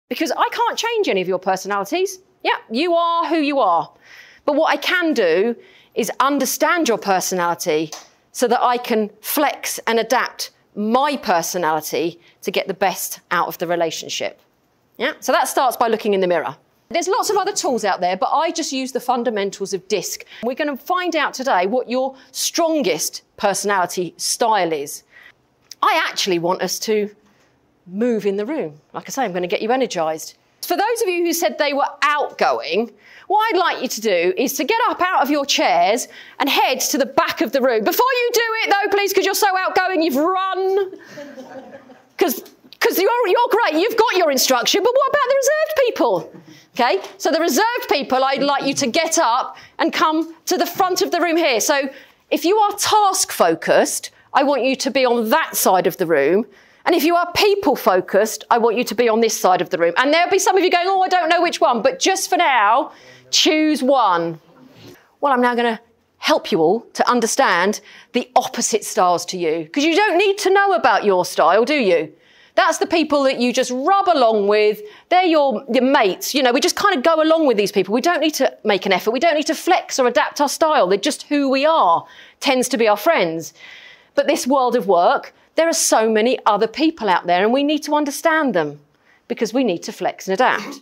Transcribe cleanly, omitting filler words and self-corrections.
Because I can't change any of your personalities. Yeah, you are who you are. But what I can do is understand your personality so that I can flex and adapt my personality to get the best out of the relationship. Yeah, so that starts by looking in the mirror. There's lots of other tools out there, but I just use the fundamentals of DISC. We're going to find out today what your strongest personality style is. I actually want us to move in the room. Like I say, I'm going to get you energised. For those of you who said they were outgoing, what I'd like you to do is to get up out of your chairs and head to the back of the room. Before you do it, though, please, because you're so outgoing, you've run. Because you're great, you've got your instruction, but what about the reserved people? Okay, so the reserved people, I'd like you to get up and come to the front of the room here. So if you are task-focused, I want you to be on that side of the room. And if you are people-focused, I want you to be on this side of the room. And there'll be some of you going, oh, I don't know which one. But just for now, choose one. Well, I'm now going to help you all to understand the opposite styles to you. Because you don't need to know about your style, do you? That's the people that you just rub along with. They're your mates. You know, we just kind of go along with these people. We don't need to make an effort. We don't need to flex or adapt our style. They're just who we are. Tends to be our friends. But this world of work, there are so many other people out there and we need to understand them because we need to flex and adapt.